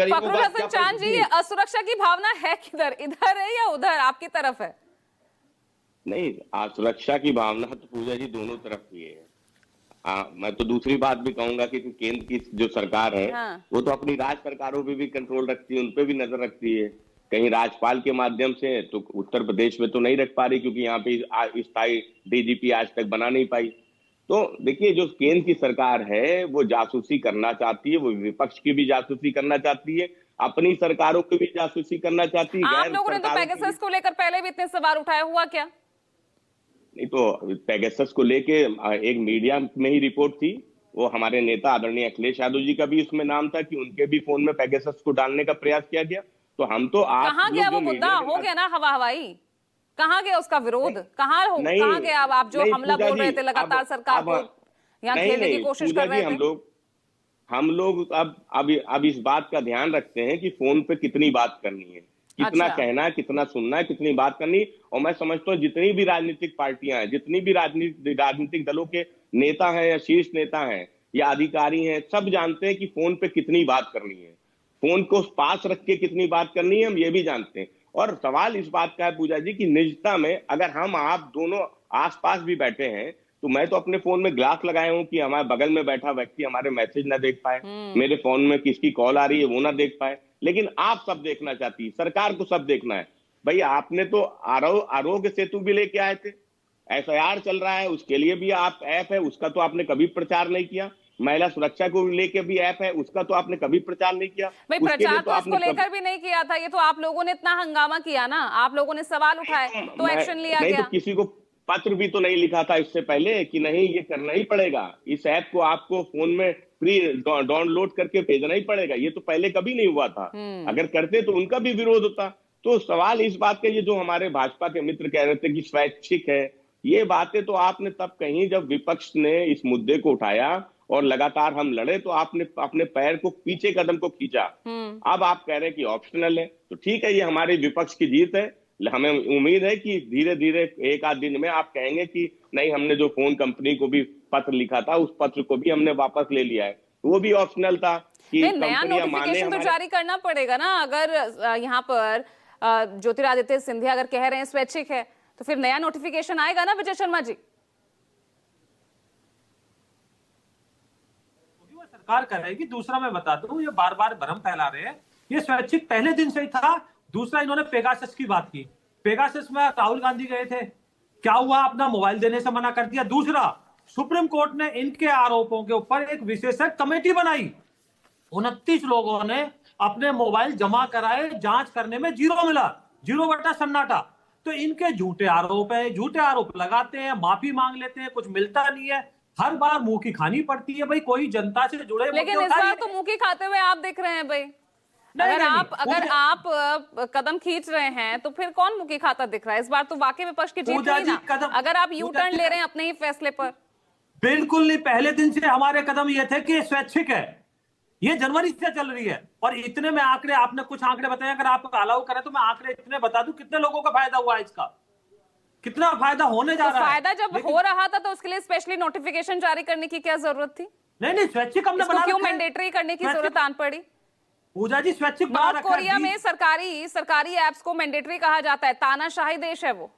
गरीबों फखरुल का हसन क्या चांद जी, ये असुरक्षा की भावना है किधर, इधर है या उधर, आपकी तरफ है? नहीं, सुरक्षा की भावना तो पूजा जी दोनों तरफ ही है। मैं तो दूसरी बात भी कहूंगा कि केंद्र की जो सरकार है हाँ। वो तो अपनी राज्य सरकारों पे भी कंट्रोल रखती है, उन पे भी नजर रखती है। कहीं राज्यपाल के माध्यम से तो उत्तर प्रदेश में तो नहीं रख पा रही, क्योंकि यहाँ पे स्थायी डीजीपी आज तक बना नहीं पाई। तो देखिए, जो केंद्र की सरकार है वो जासूसी करना चाहती है, वो विपक्ष की भी जासूसी करना चाहती है, अपनी सरकारों की भी जासूसी करना चाहती है, आप गैर लोगों ने तो सरकारों की भी। पेगासस को लेकर पहले भी इतने सवाल उठाया, हुआ क्या? नहीं तो पेगासस को लेके एक मीडिया में ही रिपोर्ट थी। वो हमारे नेता आदरणीय अखिलेश यादव जी का भी उसमें नाम था कि उनके भी फोन में पेगासस को डालने का प्रयास किया गया। तो हम तो आप कहाँ गया लोग वो जो मुद्दा? मीडिया के हो गया ना हवा हवाई? कहाँ गया उसका विरोध? नहीं नहीं कहाँ गया? अब आप जो नहीं हमला पूजा बोल जी, रहे थे, लगातार सरकार अब को यहाँ नहीं घेरने की नहीं कोशिश पूजा कर जी, रहे थे। हम लोग अब इस बात का ध्यान रखते हैं कि फोन पे कितनी बात करनी है, कितना अच्छा। कहना है, कितना सुनना है, कितनी बात करनी है। और मैं समझता हूँ जितनी भी राजनीतिक पार्टियां हैं, जितनी भी राजनीतिक दलों के नेता हैं या शीर्ष नेता हैं या अधिकारी हैं, सब जानते हैं कि फोन पे कितनी बात करनी है, फोन को पास रख के कितनी बात करनी है, हम ये भी जानते हैं। और सवाल इस बात का है पूजा जी की निजता में, अगर हम आप दोनों आसपास भी बैठे हैं तो मैं तो अपने फोन में ग्लास लगाया हूं कि हमारे बगल में बैठा व्यक्ति हमारे मैसेज ना देख पाए, हम्म। मेरे फोन में किसकी कॉल आ रही है वो ना देख पाए। लेकिन आप सब देखना चाहती है, सरकार को सब देखना है। भाई आपने तो आरोग्य सेतु भी लेके आए थे, एफआईआर चल रहा है, उसके लिए भी आप ऐप है, उसका तो आपने कभी प्रचार नहीं किया। महिला सुरक्षा को लेके भी ऐप है, उसका तो आपने कभी प्रचार नहीं किया। भाई, उसके लिए प्रचार तो तो आपने इसको लेकर भी नहीं किया था, ये तो आप लोगों ने इतना हंगामा किया ना, आप लोगों ने सवाल उठाए तो मैं एक्शन लिया नहीं तो गया। किसी को पत्र भी तो नहीं लिखा था इससे पहले कि नहीं ये करना ही पड़ेगा, इस ऐप को आपको फोन में फ्री डाउनलोड करके भेजना ही पड़ेगा, ये तो पहले कभी नहीं हुआ था। हम्म। अगर करते तो उनका भी विरोध होता। तो सवाल इस बात का, ये जो हमारे भाजपा के मित्र कह रहे थे कि स्वैच्छिक है, ये बातें तो आपने तब कही जब विपक्ष ने इस मुद्दे को उठाया और लगातार हम लड़े, तो आपने अपने पैर को पीछे कदम को खींचा। हम्म। अब आप कह रहे हैं कि ऑप्शनल है, तो ठीक है, ये हमारे विपक्ष की जीत है। हमें उम्मीद है कि धीरे धीरे एक आध दिन में आप कहेंगे कि नहीं, हमने जो फोन कंपनी को भी पत्र लिखा था उस पत्र को भी हमने वापस ले लिया है, वो भी ऑप्शनल था कि नहीं, नया कंपनियां माने नोटिफिकेशन तो हमारे। जारी करना पड़ेगा ना। अगर यहाँ पर ज्योतिरादित्य सिंधिया अगर कह रहे हैं स्वैच्छिक है, तो फिर नया नोटिफिकेशन आएगा ना विजय शर्मा जी? सरकार करेगी। दूसरा मैं बता दूं, ये बार बार भ्रम फैला रहे हैं, ये स्वैच्छिक पहले दिन से ही था। दूसरा, इन्होंने पेगासस की बात की, पेगासस में राहुल गांधी गए थे, क्या हुआ? अपना मोबाइल देने से मना कर दिया। दूसरा, सुप्रीम कोर्ट ने इनके आरोपों के ऊपर एक विशेषज्ञ कमेटी बनाई, 29 लोगों ने अपने मोबाइल जमा कराए, जांच करने में जीरो मिला, जीरो बटा सन्नाटा। तो इनके झूठे आरोप है, झूठे आरोप लगाते हैं, माफी मांग लेते हैं, कुछ मिलता नहीं है, हर बार मुंह की खानी पड़ती है। भाई कोई जनता से जुड़े मुद्दे लेकिन इस बार तो मुंह की खाते हुए आप दिख रहे हैं भाई। अगर आप कदम खींच रहे हैं तो फिर कौन मुंह की खाता दिख रहा है? इस बार तो वाकई विपक्ष की जीत हुई ना, अगर आप यू टर्न ले रहे हैं अपने ही फैसले पर। बिल्कुल नहीं, पहले दिन से हमारे कदम ये थे कि स्वैच्छिक है, ये जनवरी से चल रही है। और इतने में आंकड़े, आपने कुछ आंकड़े बताए, अगर आप अलाउ करें तो मैं आंकड़े इतने बता दूं कितने लोगों का फायदा हुआ है, इसका कितना फायदा होने जा रहा है। फायदा जब हो रहा था तो उसके लिए स्पेशली नोटिफिकेशन जारी करने की क्या जरूरत थी? नहीं, स्वैच्छिक हमने बना क्यों मैंडेटरी करने की जरूरत आन पड़ी? पूजा जी, स्वैच्छिक नॉर्थ कोरिया में सरकारी एप्स को मैंडेटरी कहा जाता है, तानाशाही देश है वो।